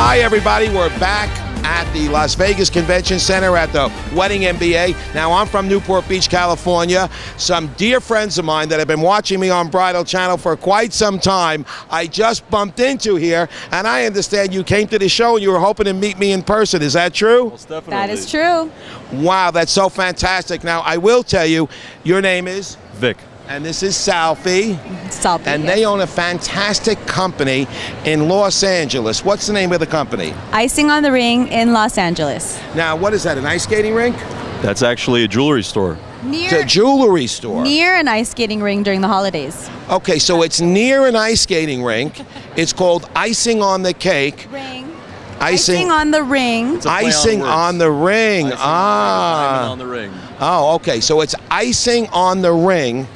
Hi, everybody. We're back at the Las Vegas Convention Center at the Wedding MBA. Now, I'm from Newport Beach, California. Some dear friends of mine that have been watching me on Bridal Channel for quite some time, I just bumped into here, and I understand you came to the show and you were hoping to meet me in person. Is that true? Most definitely. That is true. Wow, that's so fantastic. Now, I will tell you, your name is? Vic. And this is Salfi. Salfi, and yes. they own a fantastic company in Los Angeles. What's the name of the company? Icing on the Ring in Los Angeles. Now, what is that, an ice skating rink? That's actually a jewelry store. It's a jewelry store. Near an ice skating ring during the holidays. Okay, so it's near an ice skating rink. It's called Icing on the Cake. Ring. Icing on the Ring. It's a play Icing words. on the ring. Icing Ah. on the ring. Oh, okay. So it's Icing on the Ring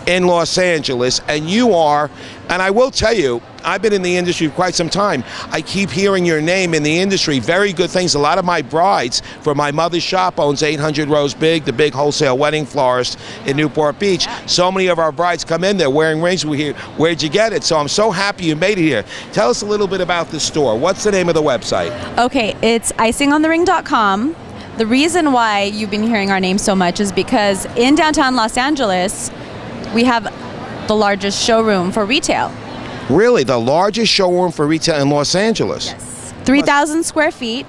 in Los Angeles, and you are, and I will tell you, I've been in the industry for quite some time. I keep hearing your name in the industry, very good things. A lot of my brides from my mother's shop owns 800 Rose Big, the big wholesale wedding florist in Newport Beach. So many of our brides come in there wearing rings. We hear, where'd you get it? So I'm so happy you made it here. Tell us a little bit about the store. What's the name of the website? Okay, it's icingonthering.com. The reason why you've been hearing our name so much is because in downtown Los Angeles, we have the largest showroom for retail. Really, the largest showroom for retail in Los Angeles? Yes. 3,000 square feet.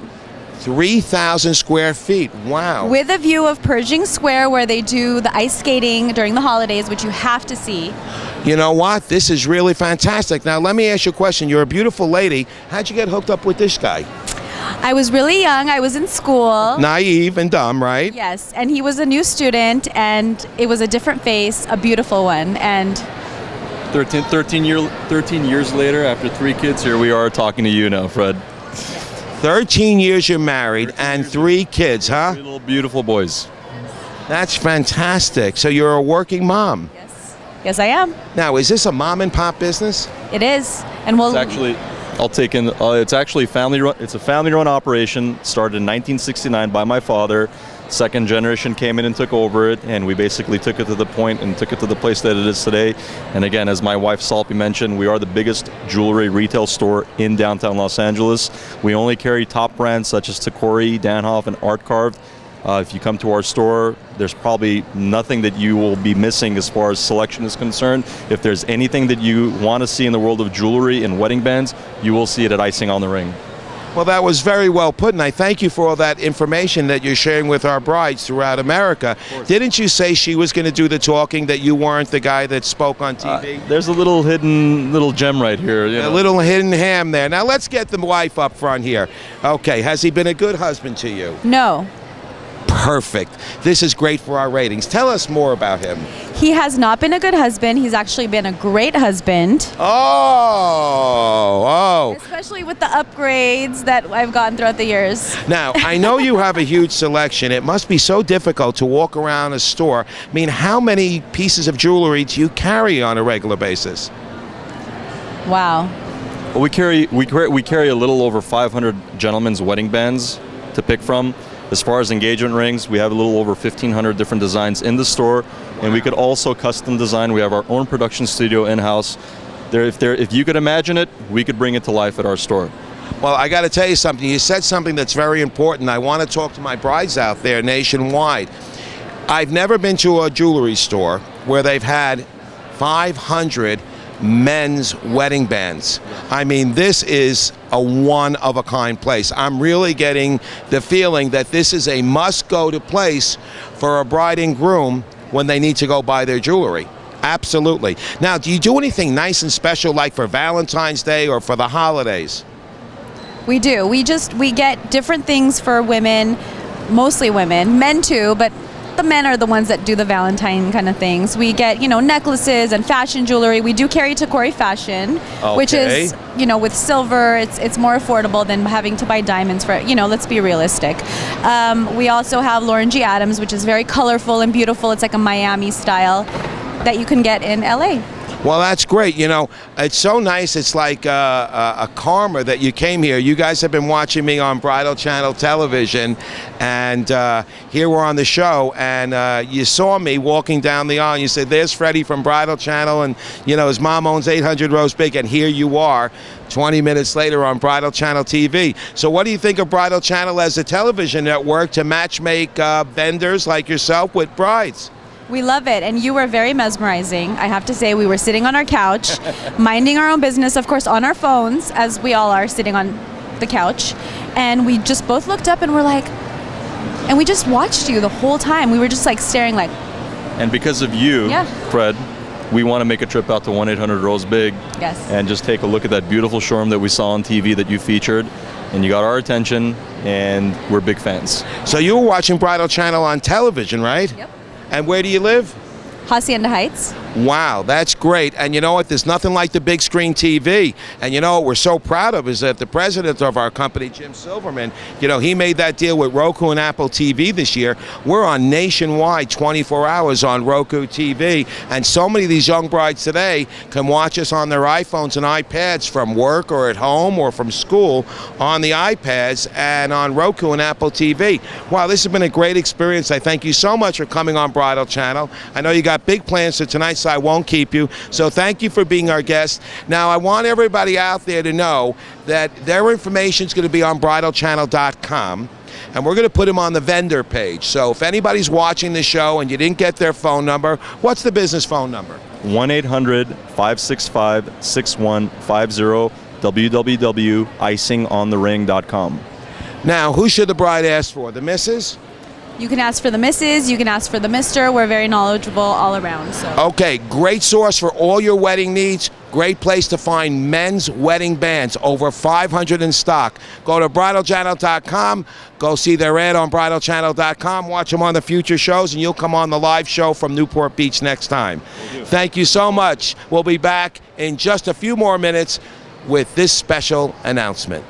3,000 square feet. Wow. With a view of Pershing Square where they do the ice skating during the holidays, which you have to see. You know what? This is really fantastic. Now, let me ask you a question. You're a beautiful lady. How'd you get hooked up with this guy? I was really young. I was in school. Naive and dumb, right? Yes, and he was a new student, and it was a different face, a beautiful one, and 13 years later, after 3 kids, here we are talking to you now, Fred. 13 years you're married and 3 kids, huh? 3 little beautiful boys. That's fantastic. So you're a working mom. yes, I am. Now, is this a mom and pop business? It is, and we'll. It's actually, it's actually family run. It's a family-run operation. Started in 1969 by my father. Second generation came in and took over it, and we basically took it to the point and took it to the place that it is today. And again, as my wife Salpi mentioned, we are the biggest jewelry retail store in downtown Los Angeles. We only carry top brands such as Tacori, Danhoff, and Art Carved. If you come to our store, there's probably nothing that you will be missing as far as selection is concerned. If there's anything that you want to see in the world of jewelry and wedding bands, you will see it at Icing on the Ring. Well, that was very well put, and I thank you for all that information that you're sharing with our brides throughout America. Didn't you say she was going to do the talking, that you weren't the guy that spoke on TV? There's a little hidden little gem right here. You know. A little hidden ham there. Now, let's get the wife up front here. Okay, has he been a good husband to you? No. Perfect. This is great for our ratings. Tell us more about him. He has not been a good husband. He's actually been a great husband. Oh. Especially with the upgrades that I've gotten throughout the years. Now, I know you have a huge selection. It must be so difficult to walk around a store. I mean, how many pieces of jewelry do you carry on a regular basis? Wow. Well, we carry a little over 500 gentlemen's wedding bands to pick from. As far as engagement rings, we have a little over 1,500 different designs in the store, and we could also custom design. We have our own production studio in-house. If you could imagine it, we could bring it to life at our store. Well, I got to tell you something. You said something that's very important. I want to talk to my brides out there nationwide. I've never been to a jewelry store where they've had 500 men's wedding bands. I mean, this is a one-of-a-kind place. I'm really getting the feeling that this is a must-go-to place for a bride and groom when they need to go buy their jewelry. Absolutely. Now, do you do anything nice and special like for Valentine's Day or for the holidays? We do. We get different things for women, mostly women, men too, but the men are the ones that do the Valentine kind of things. We get, necklaces and fashion jewelry. We do carry Tacori fashion, which is, with silver, it's more affordable than having to buy diamonds for, let's be realistic. We also have Lauren G. Adams, which is very colorful and beautiful. It's like a Miami style that you can get in LA. Well, that's great. You know, it's so nice. It's like a karma that you came here. You guys have been watching me on Bridal Channel television, and here we're on the show, and you saw me walking down the aisle, and you said, there's Freddie from Bridal Channel, and, you know, his mom owns 800 Rose Big, and here you are 20 minutes later on Bridal Channel TV. So what do you think of Bridal Channel as a television network to matchmake vendors like yourself with brides? We love it, and you were very mesmerizing. I have to say, we were sitting on our couch, minding our own business, of course, on our phones, as we all are sitting on the couch, and we just both looked up and were like, and we just watched you the whole time. We were just like staring like. And because of you, Yeah. Fred, we want to make a trip out to 1-800-ROSE-BIG Yes. and just take a look at that beautiful showroom that we saw on TV that you featured, and you got our attention, and we're big fans. So you were watching Bridal Channel on television, right? Yep. And where do you live? Hacienda Heights. Wow, that's great. And you know what? There's nothing like the big screen TV. And you know what we're so proud of is that the president of our company, Jim Silverman, you know, he made that deal with Roku and Apple TV this year. We're on nationwide 24 hours on Roku TV. And so many of these young brides today can watch us on their iPhones and iPads from work or at home or from school on the iPads and on Roku and Apple TV. Wow, this has been a great experience. I thank you so much for coming on Bridal Channel. I know you got big plans for tonight, so I won't keep you. So thank you for being our guest. Now, I want everybody out there to know that their information is going to be on bridalchannel.com, and we're going to put them on the vendor page. So if anybody's watching the show and you didn't get their phone number, what's the business phone number? 1-800-565-6150, www.icingonthering.com. Now, who should the bride ask for? The missus? You can ask for the missus, you can ask for the mister. We're very knowledgeable all around. So. Okay, great source for all your wedding needs. Great place to find men's wedding bands. Over 500 in stock. Go to bridalchannel.com. Go see their ad on bridalchannel.com. Watch them on the future shows, and you'll come on the live show from Newport Beach next time. Thank you so much. We'll be back in just a few more minutes with this special announcement.